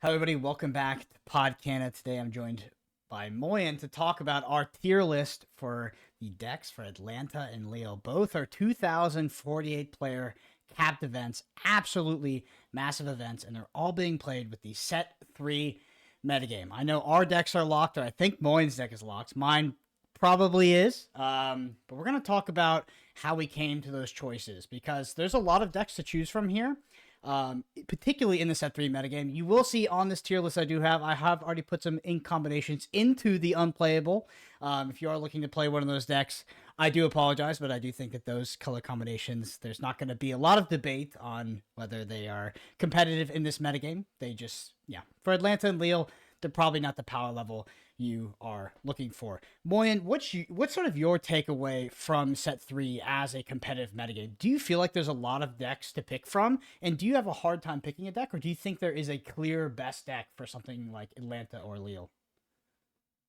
Hello, everybody. Welcome back to Podcana. Today I'm joined by Moyen to talk about our tier list for the decks for Atlanta and Lille. Both are 2,048 player capped events, absolutely massive events, and they're all being played with the set 3 metagame. I know our decks are locked, or I think Moyen's deck is locked. Mine probably is, but we're going to talk about how we came to those choices because there's a lot of decks to choose from here. Particularly in the set 3 metagame. You will see on this tier list I have already put some ink combinations into the unplayable. If you are looking to play one of those decks, I do apologize, but I do think that those color combinations, there's not going to be a lot of debate on whether they are competitive in this metagame. They just, for Atlanta and Lille, they're probably not the power level you are looking for. Moyen, what's sort of your takeaway from set 3 as a competitive metagame? Do you feel like there's a lot of decks to pick from? And do you have a hard time picking a deck? Or do you think there is a clear best deck for something like Atlanta or Lille?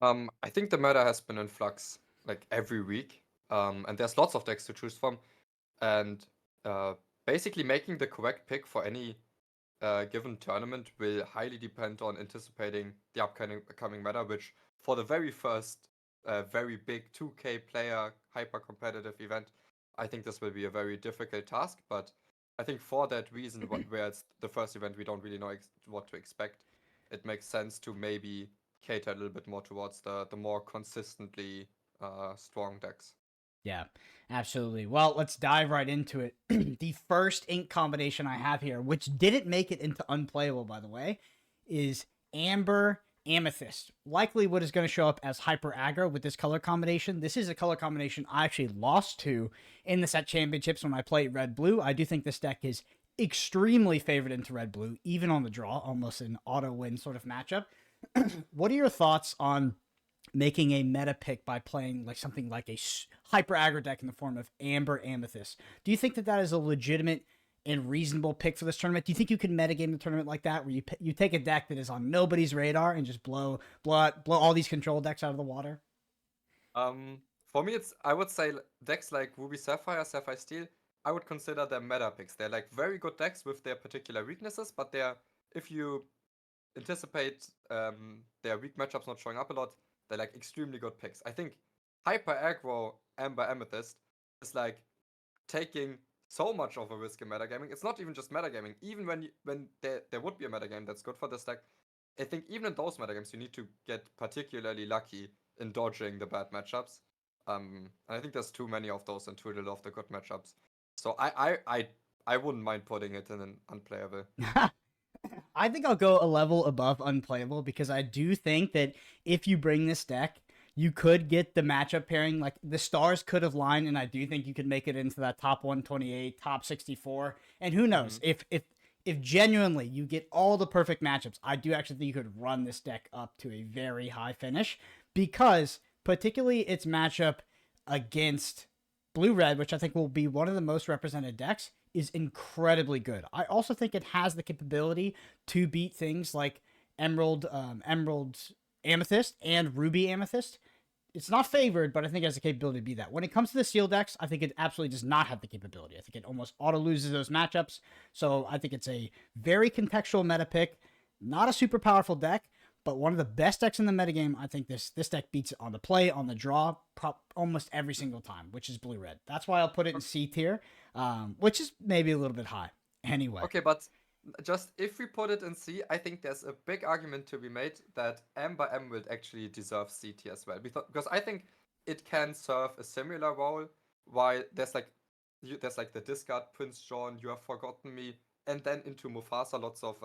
I think the meta has been in flux like every week, and there's lots of decks to choose from, and basically making the correct pick for any given tournament will highly depend on anticipating the upcoming meta, which for the very first very big 2K player hyper competitive event, I think this will be a very difficult task. But I think for that reason, where it's the first event, we don't really know what to expect. It makes sense to maybe cater a little bit more towards the more consistently strong decks. Yeah, absolutely. Well, let's dive right into it. The first ink combination I have here, which didn't make it into unplayable, by the way, is Amber Amethyst. Likely what is going to show up as hyper aggro with this color combination. This is a color combination I actually lost to in the set championships when I played red blue. I do think this deck is extremely favored into red blue, even on the draw, almost an auto win sort of matchup. What are your thoughts on making a meta pick by playing like something like a hyper aggro deck in the form of Amber Amethyst? Do you think that that is a legitimate and reasonable pick for this tournament? Do you think you can metagame the tournament like that, where you take a deck that is on nobody's radar and just blow all these control decks out of the water? For me, I would say decks like Ruby Sapphire, Sapphire Steel, I would consider them meta picks. They're like very good decks with their particular weaknesses, but if you anticipate their weak matchups not showing up a lot, they're like extremely good picks. I think hyper aggro Amber Amethyst is like taking so much of a risk in metagaming. It's not even just metagaming. Even when there would be a metagame that's good for this deck, I think even in those metagames you need to get particularly lucky in dodging the bad matchups. And I think there's too many of those and too little of the good matchups. So I wouldn't mind putting it in an unplayable. I think I'll go a level above unplayable because I do think that if you bring this deck, you could get the matchup pairing. Like the stars could have lined, and I do think you could make it into that top 128, top 64. And who knows if genuinely you get all the perfect matchups, I do actually think you could run this deck up to a very high finish because particularly its matchup against blue red, which I think will be one of the most represented decks, is incredibly good. I also think it has the capability to beat things like Emerald Amethyst and Ruby Amethyst. It's not favored, but I think it has the capability to be that. When it comes to the seal decks, I think it absolutely does not have the capability. I think it almost auto loses those matchups. So I think it's a very contextual meta pick, not a super powerful deck, but one of the best decks in the metagame. I think this deck beats it on the play, on the draw, almost every single time, which is blue-red. That's why I'll put it in C tier, which is maybe a little bit high. Anyway. Okay, but just if we put it in C, I think there's a big argument to be made that Amber Emerald actually deserves C tier as well. Because I think it can serve a similar role, while there's like the discard Prince John, You Have Forgotten Me, and then into Mufasa lots of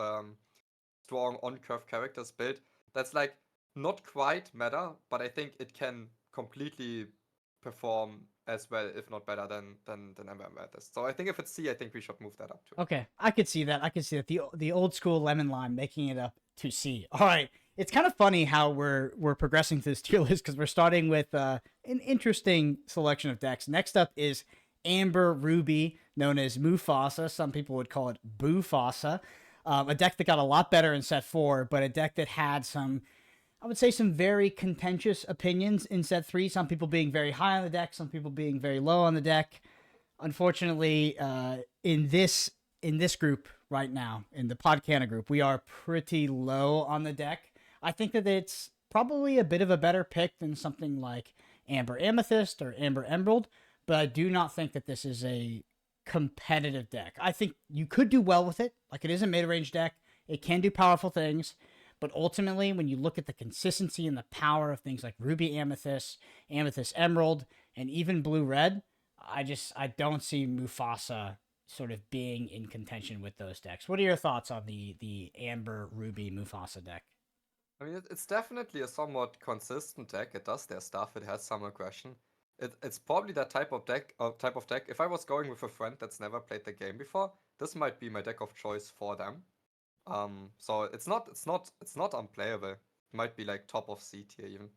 strong on-curve characters built. That's like not quite meta, but I think it can completely perform as well, if not better than Amber Amethyst. So I think if it's C, I think we should move that up to. Okay, I could see that. I could see that the old school lemon lime making it up to C. All right, it's kind of funny how we're progressing through this tier list because we're starting with an interesting selection of decks. Next up is Amber Ruby, known as Mufasa. Some people would call it Bufasa. A deck that got a lot better in set 4, but a deck that had some, I would say, some very contentious opinions in set 3. Some people being very high on the deck, some people being very low on the deck. Unfortunately, in this group, right now in the Podcana group, we are pretty low on the deck. I think that it's probably a bit of a better pick than something like Amber Amethyst or Amber Emerald, but I do not think that this is a competitive deck. I think you could do well with it. Like, it is a mid-range deck. It can do powerful things. But ultimately, when you look at the consistency and the power of things like Ruby Amethyst, Amethyst Emerald, and even Blue Red, I don't see Mufasa sort of being in contention with those decks. What are your thoughts on the Amber Ruby Mufasa deck? I mean, it's definitely a somewhat consistent deck. It does their stuff. It has some aggression. It's probably that type of deck. If I was going with a friend that's never played the game before, this might be my deck of choice for them. So it's not unplayable. It might be like top of C tier even.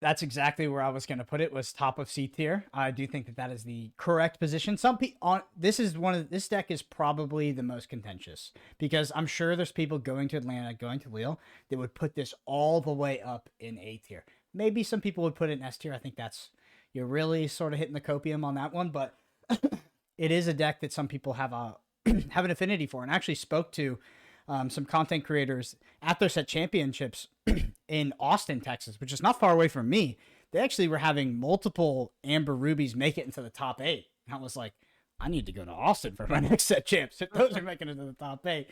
That's exactly where I was going to put it. Was top of C tier. I do think that that is the correct position. Some people on this deck is probably the most contentious because I'm sure there's people going to Atlanta, going to Lille that would put this all the way up in A tier. Maybe some people would put it in S tier. I think you're really sort of hitting the copium on that one, but it is a deck that some people have a have an affinity for, and actually spoke to some content creators at their set championships in Austin, Texas, which is not far away from me. They actually were having multiple Amber Rubies make it into the top 8. And I was like, I need to go to Austin for my next set champs if those are making it to the top 8.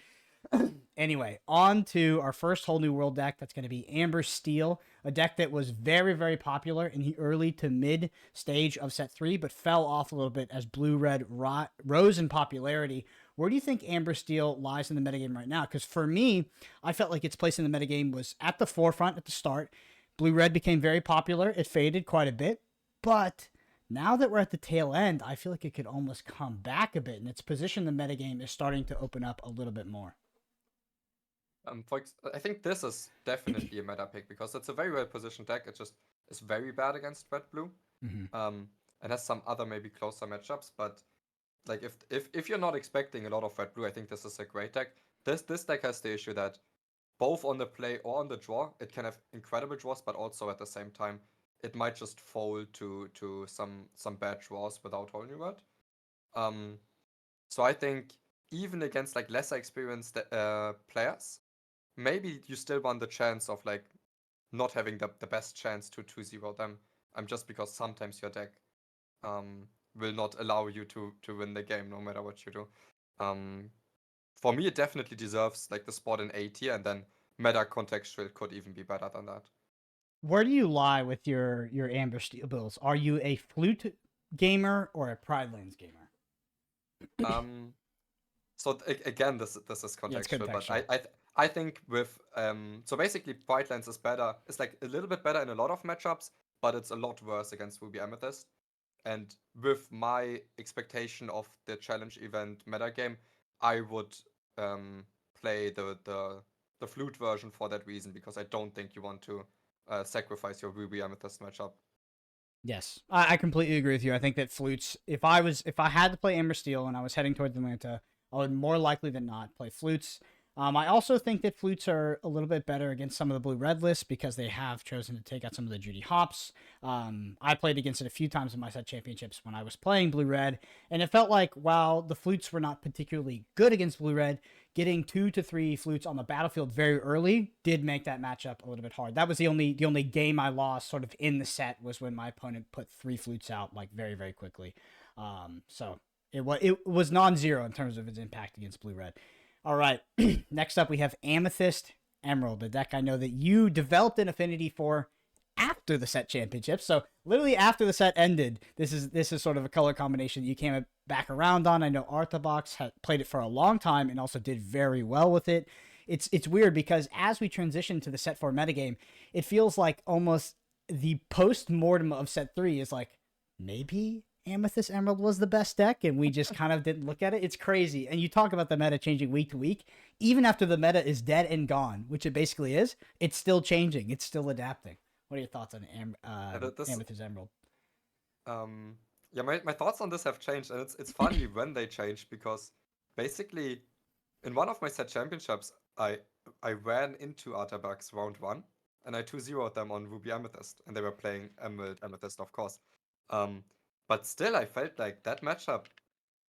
Anyway, on to our first whole new world deck. That's going to be Amber Steel, a deck that was very, very popular in the early to mid stage of set 3, but fell off a little bit as Blue Red rose in popularity. Where do you think Amber Steel lies in the metagame right now? Because for me, I felt like its place in the metagame was at the forefront at the start. Blue Red became very popular. It faded quite a bit. But now that we're at the tail end, I feel like it could almost come back a bit. And its position in the metagame is starting to open up a little bit more. I think this is definitely a meta pick because it's a very well positioned deck. It just is very bad against red blue. And has some other maybe closer matchups, but like if you're not expecting a lot of red blue, I think this is a great deck. This deck has the issue that both on the play or on the draw, it can have incredible draws, but also at the same time, it might just fold to some bad draws without Whole New World. So I think even against like lesser experienced players, maybe you still want the chance of like not having the best chance to 2-0 them. Just because sometimes your deck will not allow you to win the game no matter what you do. For me, it definitely deserves like the spot in A tier, and then meta contextual could even be better than that. Where do you lie with your Amber Steel builds? Are you a flute gamer or a Pride Lands gamer? So again, this is contextual, contextual. but I think with so basically Pride Lands is better. It's like a little bit better in a lot of matchups, but it's a lot worse against Ruby Amethyst. And with my expectation of the challenge event metagame, I would play the flute version for that reason, because I don't think you want to sacrifice your Ruby Amethyst matchup. Yes, I completely agree with you. I think that flutes, if I had to play Amber Steel and I was heading towards Atlanta, I would more likely than not play flutes. I also think that flutes are a little bit better against some of the blue-red lists because they have chosen to take out some of the Judy Hops. I played against it a few times in my set championships when I was playing blue-red, and it felt like while the flutes were not particularly good against blue-red, getting 2 to 3 flutes on the battlefield very early did make that matchup a little bit hard. That was the only game I lost sort of in the set, was when my opponent put 3 flutes out like very, very quickly. So it was non-zero in terms of its impact against blue-red. All right. Next up, we have Amethyst Emerald, a deck I know that you developed an affinity for after the set championship. So literally after the set ended, this is sort of a color combination that you came back around on. I know Arthabox had played it for a long time and also did very well with it. It's weird because as we transition to the set 4 metagame, it feels like almost the post-mortem of set 3 is like, maybe Amethyst Emerald was the best deck, and we just kind of didn't look at it. It's crazy. And you talk about the meta changing week to week. Even after the meta is dead and gone, which it basically is, it's still changing. It's still adapting. What are your thoughts on Amethyst Emerald? Yeah, my thoughts on this have changed, and it's funny when they changed, because basically in one of my set championships, I ran into Artabax round 1, and I 2-0'd them on Ruby Amethyst, and they were playing Emerald Amethyst, of course. But still, I felt like that matchup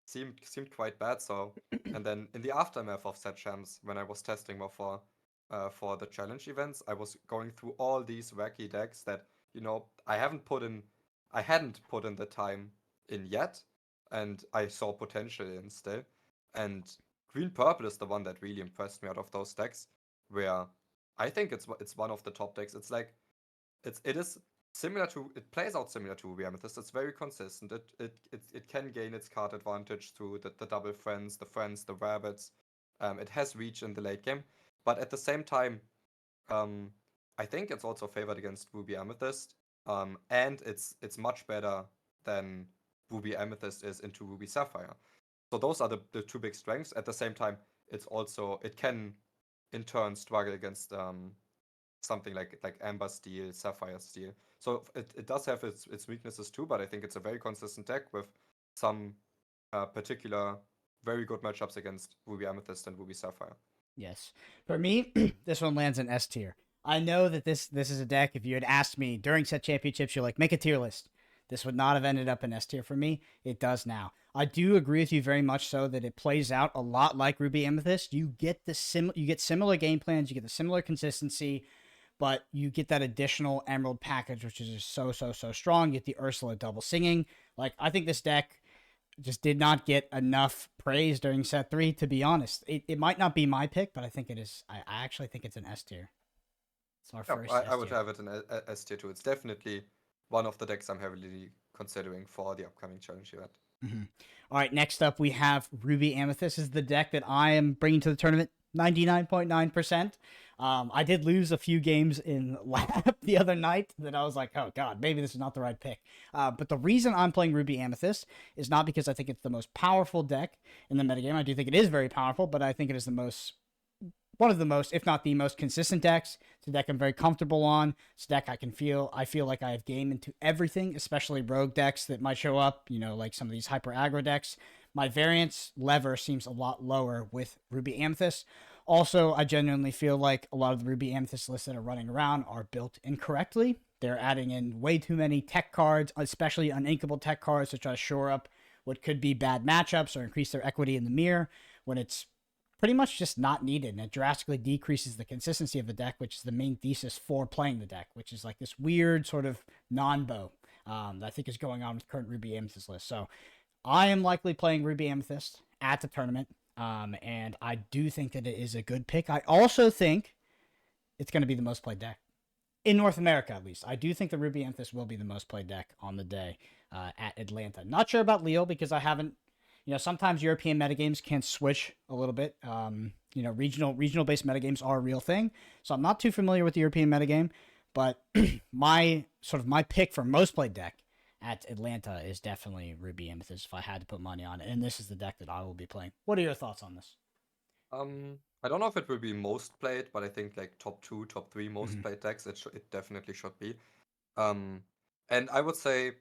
seemed quite bad. So, and then in the aftermath of set champs, when I was testing more for the challenge events, I was going through all these wacky decks that I hadn't put in the time in yet, and I saw potential in still. And green purple is the one that really impressed me out of those decks, where I think it's one of the top decks. It's like it plays out similar to Ruby Amethyst. It's very consistent. It can gain its card advantage through the double friends, the rabbits. It has reach in the late game, but at the same time, um, I think it's also favored against Ruby Amethyst. And it's much better than Ruby Amethyst is into Ruby Sapphire. So those are the two big strengths. At the same time, it can in turn struggle against something like Amber Steel, Sapphire Steel. So it does have its weaknesses too, but I think it's a very consistent deck with some particular very good matchups against Ruby Amethyst and Ruby Sapphire. Yes. For me, this one lands in S tier. I know that this is a deck. If you had asked me during set championships, you're like, make a tier list. This would not have ended up in S tier for me. It does now. I do agree with you very much so that it plays out a lot like Ruby Amethyst. You get you get similar game plans, you get the similar consistency, but you get that additional Emerald package, which is just so strong. You get the Ursula double singing. Like, I think this deck just did not get enough praise during set 3, to be honest. It might not be my pick, but I think it is. I actually think it's an S tier. It's our first I would have it in S tier too. It's definitely one of the decks I'm heavily considering for the upcoming challenge event. Mm-hmm. All right, next up we have Ruby Amethyst. This is the deck that I am bringing to the tournament. 99.9%. I did lose a few games in lab the other night that I was like, oh god, maybe this is not the right pick. But the reason I'm playing Ruby Amethyst is not because I think it's the most powerful deck in the metagame. I do think it is very powerful, but I think it is one of the most, if not the most consistent decks. It's a deck I'm very comfortable on. It's a deck I feel like I have game into everything, especially rogue decks that might show up, like some of these hyper aggro decks. My variance lever seems a lot lower with Ruby Amethyst. Also, I genuinely feel like a lot of the Ruby Amethyst lists that are running around are built incorrectly. They're adding in way too many tech cards, especially uninkable tech cards, to try to shore up what could be bad matchups or increase their equity in the mirror, when it's pretty much just not needed, and it drastically decreases the consistency of the deck, which is the main thesis for playing the deck, which is like this weird sort of non-bow that I think is going on with current Ruby Amethyst list. So I am likely playing Ruby Amethyst at the tournament, and I do think that it is a good pick. I also think it's going to be the most played deck in North America, at least. I do think the Ruby Amethyst will be the most played deck on the day at Atlanta. Not sure about Lille because I haven't. Sometimes European metagames can switch a little bit. Regional based metagames are a real thing, so I'm not too familiar with the European metagame. But my pick for most played deck at Atlanta is definitely Ruby Amethyst if I had to put money on it, and this is the deck that I will be playing. What are your thoughts on this? I don't know if it will be most played, but I think like top 2, top 3 most played decks. It definitely should be. And I would say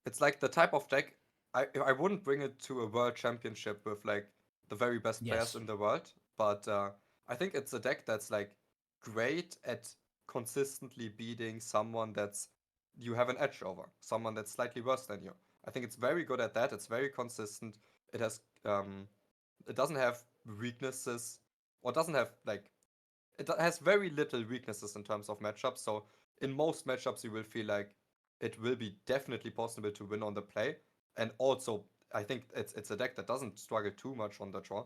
it's like the type of deck I wouldn't bring it to a world championship with like the very best players in the world, but I think it's a deck that's like great at consistently beating someone that's you have an edge over, someone that's slightly worse than you. I think it's very good at that. It's very consistent. It has it doesn't have weaknesses, or doesn't have like it has very little weaknesses in terms of matchups. So in most matchups, you will feel like it will be definitely possible to win on the play. And also, I think it's a deck that doesn't struggle too much on the draw.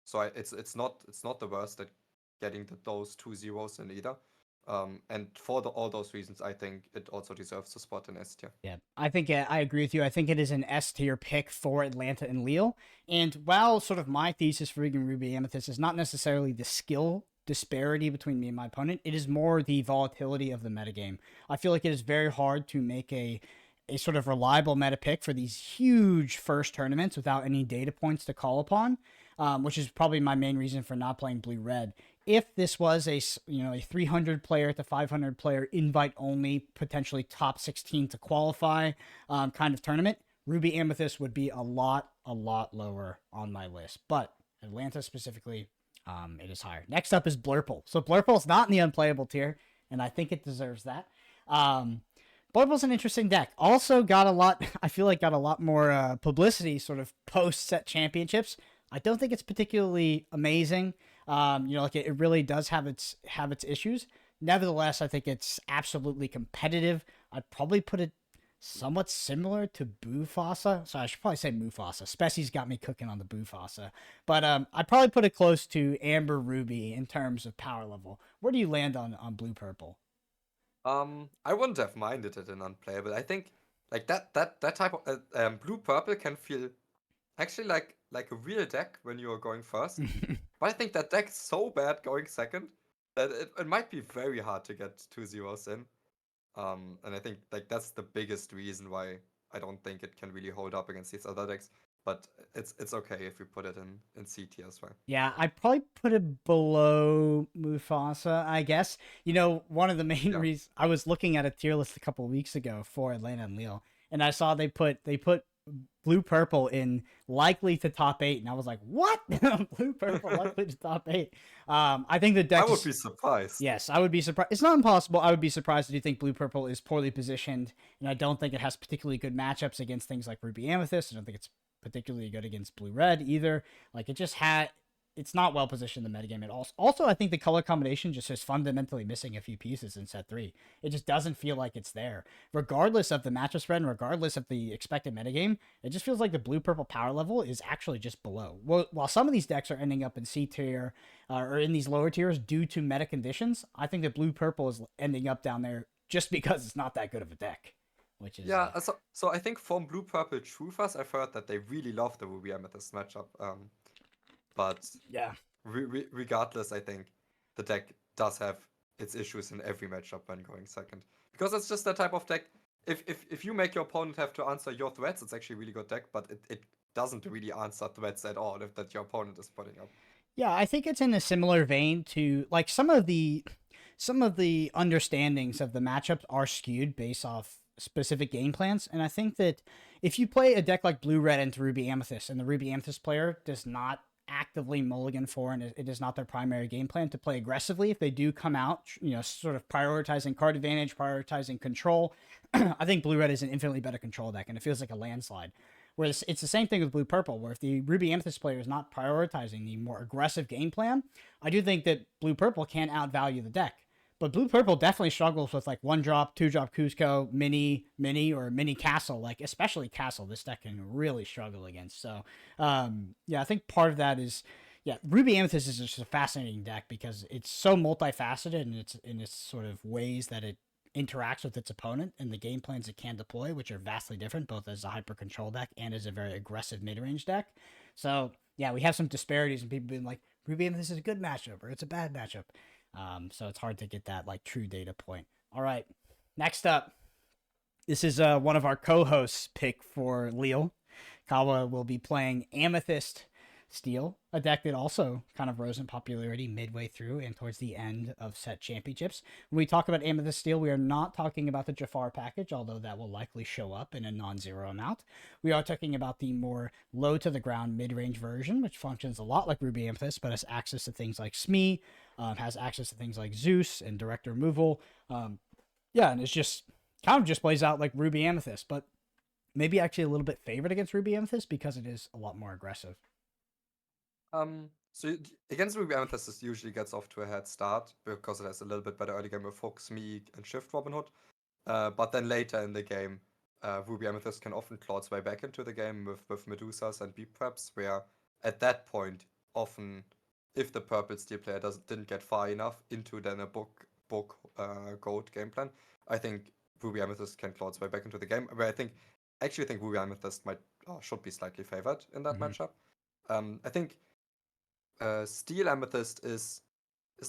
So it's not the worst at getting those 2 zeros in either. And for all those reasons, I think it also deserves a spot in S tier. Yeah, I think I agree with you. I think it is an S tier pick for Atlanta and Lille. And while sort of my thesis for Ruby Amethyst is not necessarily the skill disparity between me and my opponent, it is more the volatility of the metagame. I feel like it is very hard to make a sort of reliable meta pick for these huge first tournaments without any data points to call upon, which is probably my main reason for not playing blue-red. If this was a 300 player to 500 player invite only, potentially top 16 to qualify kind of tournament, Ruby Amethyst would be a lot lower on my list. But Atlanta specifically, it is higher. Next up is Blurple. So Blurple's not in the unplayable tier, and I think it deserves that. Purple's an interesting deck. Also got a lot, I feel like got a lot more publicity sort of post-set championships. I don't think it's particularly amazing. Like it really does have its issues. Nevertheless, I think it's absolutely competitive. I'd probably put it somewhat similar to Bufasa. So I should probably say Mufasa. Spessie's got me cooking on the Bufasa. But I'd probably put it close to Amber Ruby in terms of power level. Where do you land on blue purple? I wouldn't have minded it in unplayable. I think like that type of blue purple can feel actually like a real deck when you're going first. But I think that deck's so bad going second that it might be very hard to get 2 zeros in. And I think like that's the biggest reason why I don't think it can really hold up against these other decks. But it's okay if you put it in C tier as well. Yeah, I'd probably put it below Mufasa, I guess. One of the main Yeah. reasons I was looking at a tier list a couple of weeks ago for Atlanta and Lille, and I saw they put blue purple in likely to top 8, and I was like, what? Blue purple likely to top 8. I think the I deck would be surprised. yes, I would be surprised. It's not impossible. I would be surprised if you think blue purple is poorly positioned, and I don't think it has particularly good matchups against things like Ruby Amethyst. I don't think it's particularly good against blue red either. Like it just had, it's not well positioned in the metagame at all. Also, I think the color combination just is fundamentally missing a few pieces in set 3. It just doesn't feel like it's there, regardless of the matchup spread and regardless of the expected metagame. It just feels like the blue purple power level is actually just below. Well, while some of these decks are ending up in C tier or in these lower tiers due to meta conditions, I think that blue purple is ending up down there just because it's not that good of a deck. Which is Yeah, so I think from Blue Purple Truthers, I've heard that they really love the Ruby Amethyst matchup. But yeah. regardless, I think the deck does have its issues in every matchup when going second. Because it's just that type of deck. If you make your opponent have to answer your threats, it's actually a really good deck, but it doesn't really answer threats at all if that your opponent is putting up. Yeah, I think it's in a similar vein to like some of the understandings of the matchups are skewed based off specific game plans, and I think that if you play a deck like blue red into Ruby Amethyst and the Ruby Amethyst player does not actively mulligan for and it is not their primary game plan to play aggressively, if they do come out sort of prioritizing card advantage, prioritizing control, I think blue red is an infinitely better control deck and it feels like a landslide. Whereas it's the same thing with blue purple, where if the Ruby Amethyst player is not prioritizing the more aggressive game plan, I do think that blue purple can outvalue the deck. But blue purple definitely struggles with like 1-drop, 2-drop Cusco, mini, or mini castle. Like especially castle, this deck can really struggle against. So yeah, I think part of that is Ruby Amethyst is just a fascinating deck because it's so multifaceted in its sort of ways that it interacts with its opponent and the game plans it can deploy, which are vastly different, both as a hyper control deck and as a very aggressive mid range deck. So yeah, we have some disparities and people being like, Ruby Amethyst is a good matchup or it's a bad matchup. So it's hard to get that like true data point. All right, next up, this is one of our co-hosts' pick for Lille. Kawa will be playing Amethyst Steel, a deck that also kind of rose in popularity midway through and towards the end of set championships. When we talk about Amethyst Steel, we are not talking about the Jafar package, although that will likely show up in a non-zero amount. We are talking about the more low-to-the-ground mid-range version, which functions a lot like Ruby Amethyst, but has access to things like Smee, has access to things like Zeus and direct removal. And it's just kind of just plays out like Ruby Amethyst, but maybe actually a little bit favored against Ruby Amethyst because it is a lot more aggressive. So against Ruby Amethyst, it usually gets off to a head start because it has a little bit better early game with Fox, Me, and Shift Robin Hood. But then later in the game, Ruby Amethyst can often claw its way back into the game with Medusas and Beep Preps, where at that point, often, if the purple steel player didn't get far enough into then a book gold game plan, I think Ruby Amethyst can claw its way back into the game. Where I actually think Ruby Amethyst should be slightly favored in that matchup. I think Steel Amethyst is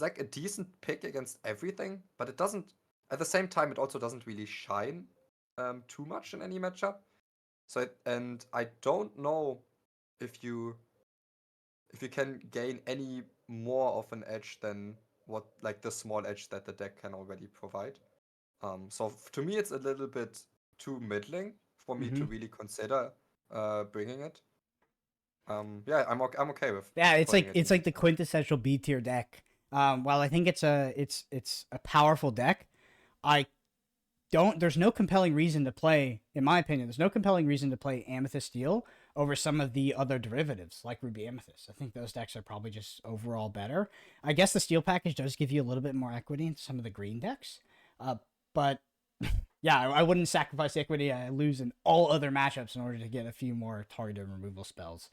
like a decent pick against everything, but it doesn't. At the same time, it also doesn't really shine too much in any matchup. So and I don't know if you can gain any more of an edge than what like the small edge that the deck can already provide. So to me, it's a little bit too middling for me to really consider bringing it. Yeah, I'm okay with. Yeah, it's putting like it it's like the quintessential B tier deck. While I think it's a powerful deck, I there's no compelling reason to play, in my opinion, there's no compelling reason to play Amethyst Steel over some of the other derivatives like Ruby Amethyst. I think those decks are probably just overall better. I guess the Steel package does give you a little bit more equity in some of the green decks, but yeah, I wouldn't sacrifice the equity I lose in all other matchups in order to get a few more targeted removal spells.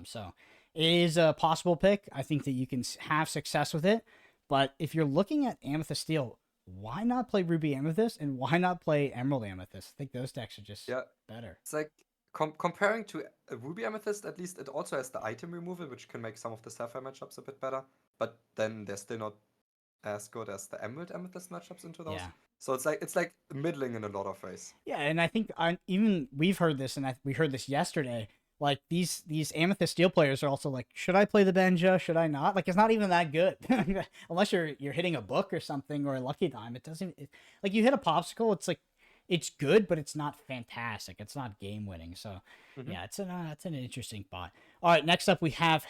So it is a possible pick. I think that you can have success with it, but if you're looking at Amethyst Steel, why not play Ruby Amethyst and why not play Emerald Amethyst? I think those decks are just Yeah, better. it's like comparing to Ruby Amethyst, at least it also has the item removal, which can make some of the Sapphire matchups a bit better. But then they're still not as good as the Emerald Amethyst matchups into those. Yeah. So it's like middling in a lot of ways. Yeah, and I think even we've heard this, and we heard this yesterday. Like these Amethyst Steel players are also like, should I play the Benja? Should I not? Like it's not even that good unless you're hitting a book or something or a lucky time. It doesn't like you hit a popsicle. It's like it's good, but it's not fantastic. It's not game winning. So Mm-hmm. yeah, it's an interesting bot. All right, next up we have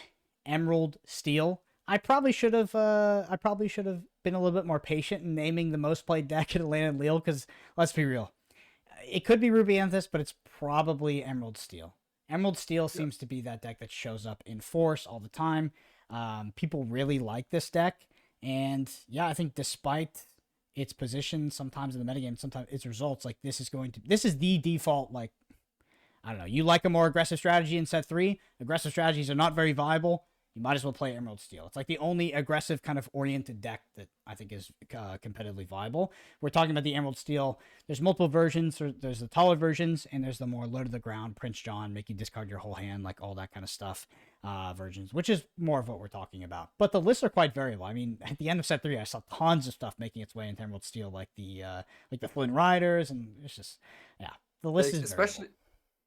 Emerald Steel. I probably should have been a little bit more patient in naming the most played deck in Atlanta and Lille because let's be real, it could be Ruby Amethyst, but it's probably Emerald Steel. Emerald Steel Yeah. seems to be that deck that shows up in force all the time. People really like this deck, and yeah, I think despite its position sometimes in the metagame, sometimes its results, like this is the default. Like I don't know, you like a more aggressive strategy in set three. Aggressive strategies are not very viable. You might as well play Emerald Steel. It's like the only aggressive kind of oriented deck that I think is competitively viable. We're talking about the Emerald Steel. There's multiple versions. There's the taller versions, and there's the more low to the ground Prince John, make you discard your whole hand, like all that kind of stuff versions, which is more of what we're talking about. But the lists are quite variable. I mean, at the end of set three, I saw tons of stuff making its way into Emerald Steel, like the Flynn Riders, and it's just yeah, the list Like is variable.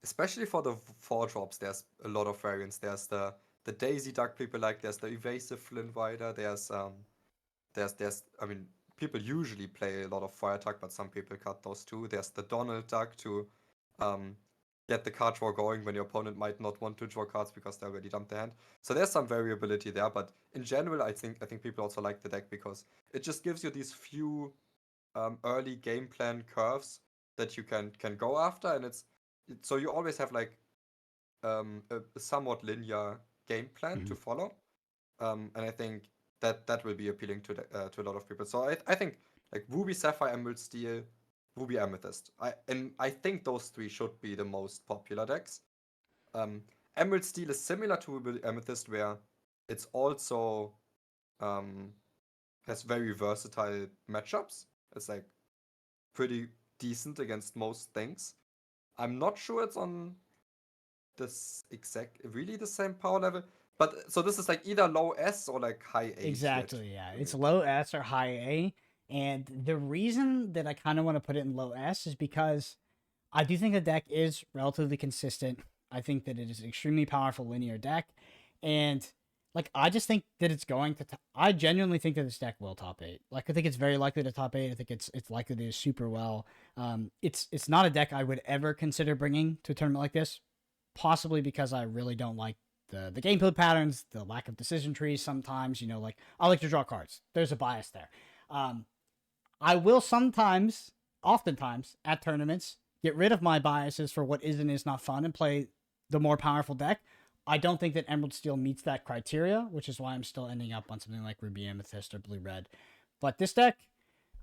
especially for the 4 drops, there's a lot of variants. There's the Daisy Duck people like. There's the evasive Flynn Rider. There's I mean people usually play a lot of Fire Duck, but some people cut those too. There's the Donald Duck to um, get the card draw going when your opponent might not want to draw cards because they already dumped their hand. So there's some variability there, but in general, I think people also like the deck because it just gives you these few early game plan curves that you can go after, and so you always have like a somewhat linear game plan to Mhm. follow, and I think that will be appealing to a lot of people. So I think like Ruby, Sapphire, Emerald, Steel, Ruby, Amethyst. I think those three should be the most popular decks. Um, Emerald Steel is similar to Ruby Amethyst, where it's also um, has very versatile matchups. It's like pretty decent against most things. I'm not sure it's on this exact really the same power level, but so this is like either low S or like high A tier Exactly, yeah. to It's me. low S or high A. And the reason that I kind of want to put it in low S is because I do think the deck is relatively consistent. I think that it is an extremely powerful linear deck. And like I just think that it's going to I genuinely think that this deck will top 8. Like I think it's very likely to top 8. I think it's likely to do super well. It's not a deck I would ever consider bringing to a tournament like this, possibly because I really don't like the gameplay patterns, the lack of decision trees sometimes, like I like to draw cards. There's a bias there. Um, I will sometimes, oftentimes at tournaments, get rid of my biases for what is and is not fun and play the more powerful deck. I don't think that Emerald Steel meets that criteria, which is why I'm still ending up on something like Ruby Amethyst or Blue Red. But this deck,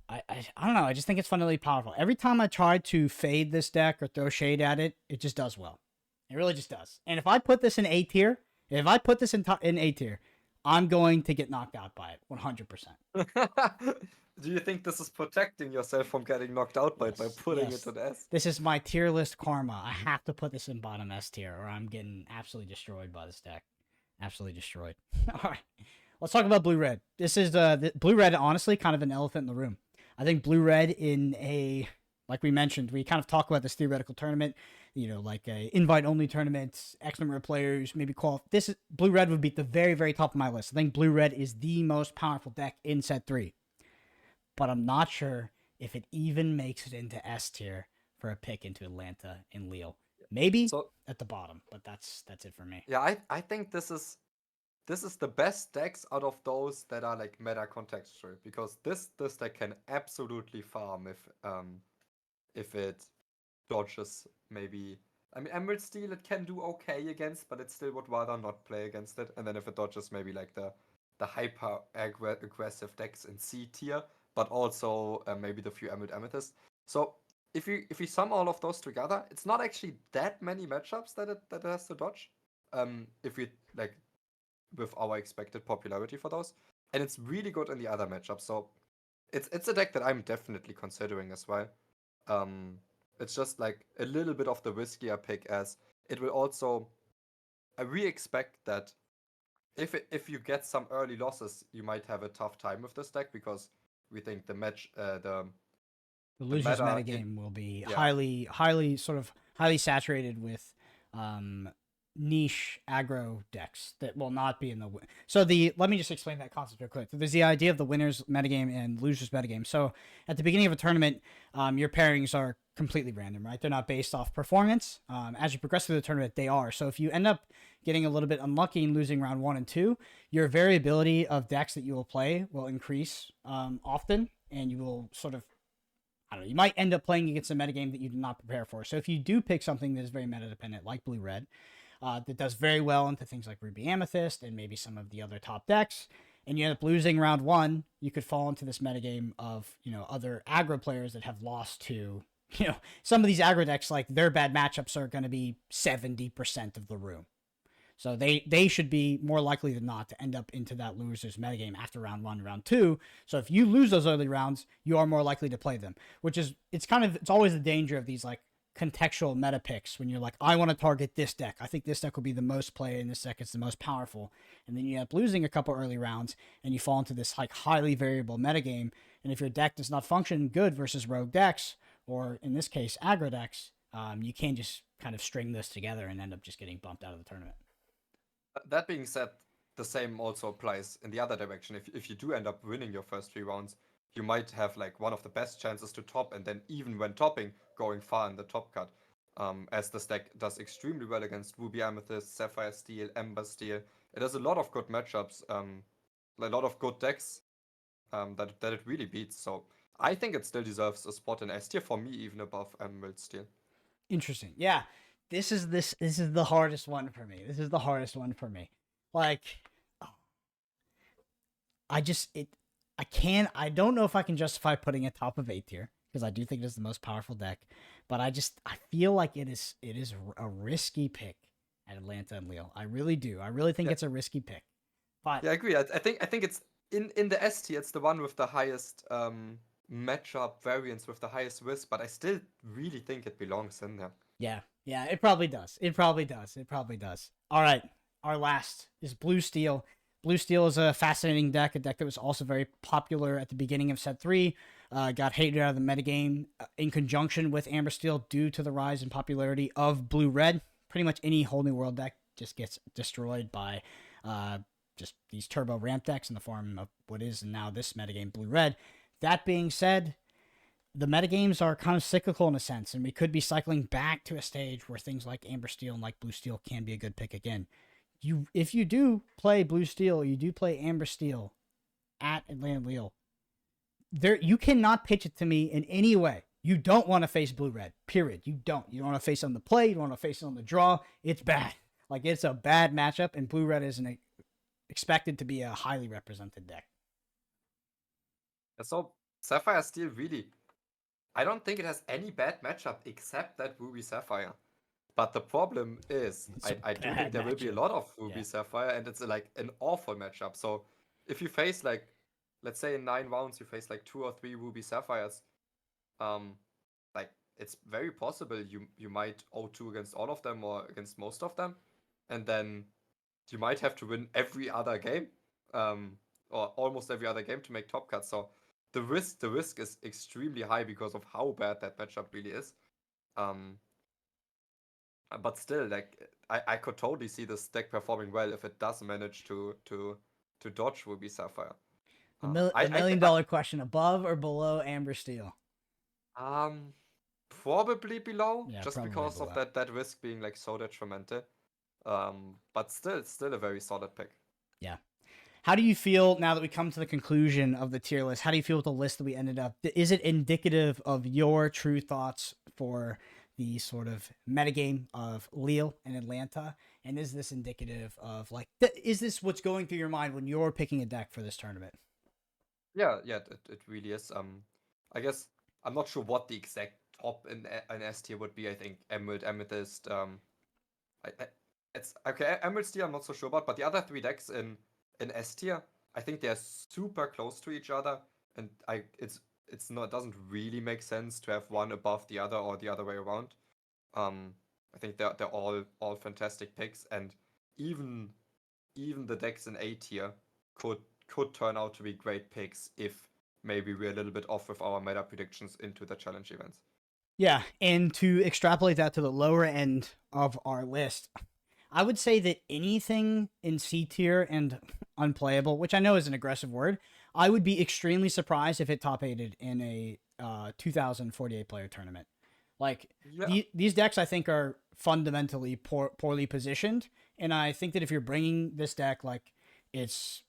I don't know. I just think it's fundamentally powerful. Every time I try to fade this deck or throw shade at it, it just does well. It really just does. And if I put this in A tier, if I put this in A tier, I'm going to get knocked out by it 100%. Do you think this is protecting yourself from getting knocked out by it by Yes, putting it yes. in S? This is my tier list karma. I have to put this in bottom S tier, or I'm getting absolutely destroyed by this deck. Absolutely destroyed. All right, let's talk about blue red. This is blue red. Honestly, kind of an elephant in the room. I think blue red in a like we mentioned, we kind of talk about this theoretical tournament. Like a invite only tournament, X number of players, maybe call. This is blue red would be at the very very top of my list. I think blue red is the most powerful deck in set three, but I'm not sure if it even makes it into S tier for a pick into Atlanta and Lille. Maybe So at the bottom, but that's it for me. yeah, I think this is the best decks out of those that are like meta contextual because this deck can absolutely farm if it dodges maybe. I mean, Emerald Steel it can do okay against, but it still would rather not play against it. And then if it dodges maybe like the hyper aggressive decks in C tier, but also maybe the few Emerald Amethyst. So if you sum all of those together, it's not actually that many matchups that it has to dodge. If we like with our expected popularity for those, and it's really good in the other matchups. So it's a deck that I'm definitely considering as well. It's just like a little bit of the riskier pick, as it will also. We expect that if you get some early losses, you might have a tough time with this deck because we think The the losers meta metagame will be yeah. highly saturated with niche aggro decks that will not be in the let me just explain that concept real quick. There's the idea of the winners metagame and losers metagame. So at the beginning of a tournament, your pairings are completely random, right? They're not based off performance. As you progress through the tournament, they are. So if you end up getting a little bit unlucky and losing round 1 and 2, your variability of decks that you will play will increase often, and you will sort of, I don't know, you might end up playing against a metagame that you did not prepare for. So if you do pick something that is very meta dependent, like blue red, that does very well into things like Ruby Amethyst and maybe some of the other top decks, and you end up losing round 1, you could fall into this metagame of, other aggro players that have lost to, some of these aggro decks, like their bad matchups are going to be 70% of the room. So they should be more likely than not to end up into that loser's metagame after round 1, round 2. So if you lose those early rounds, you are more likely to play them, which is, it's always the danger of these like contextual meta picks when you're like, I want to target this deck. I think this deck will be the most played and this deck is the most powerful. And then you end up losing a couple early rounds and you fall into this like highly variable metagame. And if your deck does not function good versus rogue decks, or in this case, aggro decks, you can just kind of string this together and end up just getting bumped out of the tournament. That being said, the same also applies in the other direction. If you do end up winning your first 3 rounds, you might have like one of the best chances to top, and then even when topping, going far in the top cut. As the stack does extremely well against Ruby Amethyst, Sapphire Steel, Ember Steel. It has a lot of good matchups, a lot of good decks that it really beats. So I think it still deserves a spot in S tier for me, even above Emerald Steel. Interesting. Yeah. This is the hardest one for me. This is the hardest one for me. Like, I just it I don't know if I can justify putting it top of A tier because I do think it is the most powerful deck, but I feel like it is a risky pick at Atlanta and Lille. I really do. I really think Yeah, it's a risky pick. But yeah, I agree. I think it's in the S tier. It's the one with the highest matchup variance, with the highest risk. But I still really think it belongs in there. yeah, yeah, it probably does. It probably does. It probably does. All right. Our last is Blue Steel. Blue Steel is a fascinating deck, a deck that was also very popular at the beginning of set 3. Got hated out of the metagame in conjunction with Amber Steel due to the rise in popularity of Blue Red. Pretty much any whole new world deck just gets destroyed by just these turbo ramp decks in the form of what is now this metagame Blue Red. That being said, the metagames are kind of cyclical in a sense, and we could be cycling back to a stage where things like Amber Steel and like Blue Steel can be a good pick again. If you do play Blue Steel, you do play Amber Steel at Atlanta Lille, you cannot pitch it to me in any way. You don't want to face Blue Red. Period. You don't. You don't want to face it on the play. You don't want to face it on the draw. It's bad. Like, it's a bad matchup, and Blue Red isn't expected to be a highly represented deck. So Sapphire Steel really, I don't think it has any bad matchup except that Ruby Sapphire. But the problem is, It's a I do think bad there will be a matchup. lot of Ruby Yeah. Sapphire, and it's like an awful matchup. So if you face like, let's say in 9 rounds you face like 2 or 3 Ruby Sapphires, um, like it's very possible you might 0-2 against all of them or against most of them, and then you might have to win every other game, or almost every other game to make top cuts. So the risk is extremely high because of how bad that matchup really is. Um, but still, like I could totally see this deck performing well if it does manage to dodge Ruby Sapphire. The million dollar question: above or below Amber Steel? Um probably below, Yeah, just probably because of below. that risk being like so detrimental. But still a very solid pick. Yeah. How do you feel now that we come to the conclusion of the tier list? How do you feel with the list that we ended up? Is it indicative of your true thoughts for the sort of metagame of Lille and Atlanta? And is this indicative of like, is this what's going through your mind when you're picking a deck for this tournament? Yeah, yeah, it really is. I guess I'm not sure what the exact top in S tier would be. I think Emerald, Amethyst. I it's okay. Emerald tier I'm not so sure about, but the other three decks in S tier, I think they're super close to each other, and it's not doesn't really make sense to have one above the other or the other way around. I think they're all fantastic picks, and even even the decks in A tier could could turn out to be great picks if maybe we're a little bit off with our meta predictions into the challenge events. Yeah, and to extrapolate that to the lower end of our list, I would say that anything in C tier and unplayable, which I know is an aggressive word, I would be extremely surprised if it top aided in a 2048 player tournament. Like Yeah. these decks, I think are fundamentally poorly positioned, and I think that if you're bringing this deck, like it's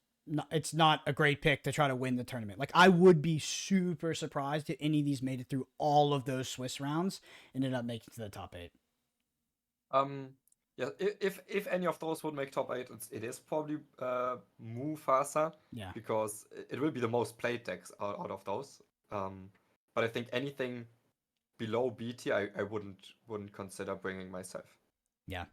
it's not a great pick to try to win the tournament. Like I would be super surprised if any of these made it through all of those Swiss rounds and ended up making to the top eight. Um. Yeah. If any of those would make top eight, it is probably Mufasa Yeah. because it will be the most played decks out of those. But I think anything below BT, I wouldn't consider bringing myself. Yeah.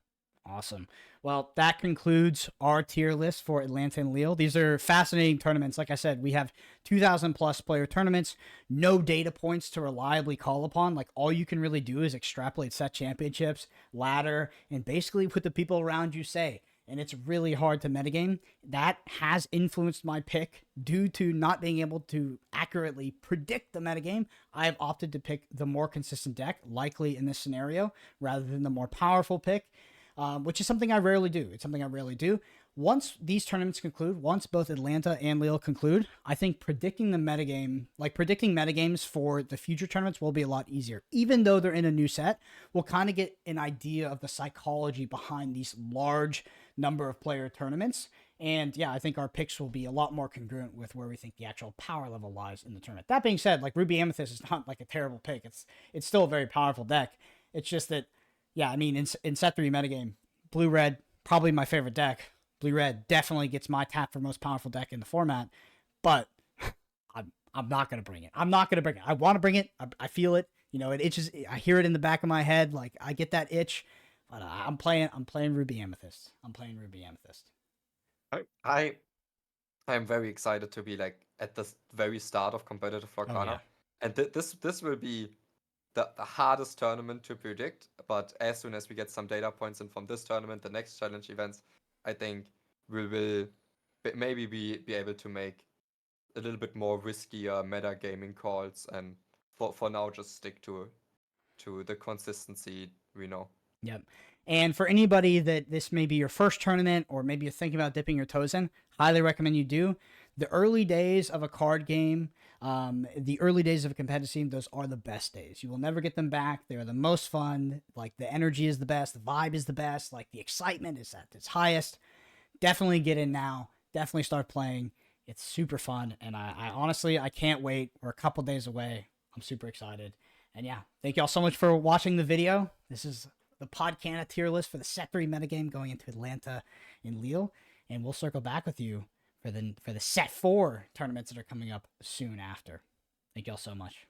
Awesome. Well, that concludes our tier list for Atlanta and Lille. These are fascinating tournaments. Like I said, we have 2,000 plus player tournaments, no data points to reliably call upon. Like all you can really do is extrapolate set championships, ladder, and basically what the people around you say. And it's really hard to metagame. That has influenced my pick due to not being able to accurately predict the metagame. I have opted to pick the more consistent deck, likely in this scenario, rather than the more powerful pick, which is something I rarely do. It's something I rarely do. Once these tournaments conclude, once both Atlanta and Lille conclude, I think predicting the metagame, like predicting metagames for the future tournaments, will be a lot easier. Even though they're in a new set, we'll kind of get an idea of the psychology behind these large number of player tournaments. And yeah, I think our picks will be a lot more congruent with where we think the actual power level lies in the tournament. That being said, like Ruby Amethyst is not like a terrible pick. It's still a very powerful deck. It's just that, yeah, I mean, in set three metagame, blue red probably my favorite deck. Blue red definitely gets my tap for most powerful deck in the format, but I'm not gonna bring it. I'm not gonna bring it. I want to bring it. I feel it. You know, it itches. I hear it in the back of my head. Like I get that itch. But I'm playing. I'm playing Ruby Amethyst. I'm playing Ruby Amethyst. I I'm very excited to be like at the very start of competitive Oh yeah. Lorcana, and this will be the hardest tournament to predict. But as soon as we get some data points in from this tournament, the next challenge events, I think we will maybe be able to make a little bit more riskier meta gaming calls, and for now just stick to the consistency we know. Yep. And for anybody that this may be your first tournament or maybe you're thinking about dipping your toes in, highly recommend you do. The early days of a card game, the early days of a competitive scene, those are the best days. You will never get them back. They are the most fun. Like the energy is the best, the vibe is the best, like the excitement is at its highest. Definitely get in now. Definitely start playing. It's super fun, and I honestly I can't wait. We're a couple days away. I'm super excited, and yeah, thank y'all so much for watching the video. This is the Podcana tier list for the set 3 metagame going into Atlanta and Lille, and we'll circle back with you for the set 4 tournaments that are coming up soon after. Thank y'all so much.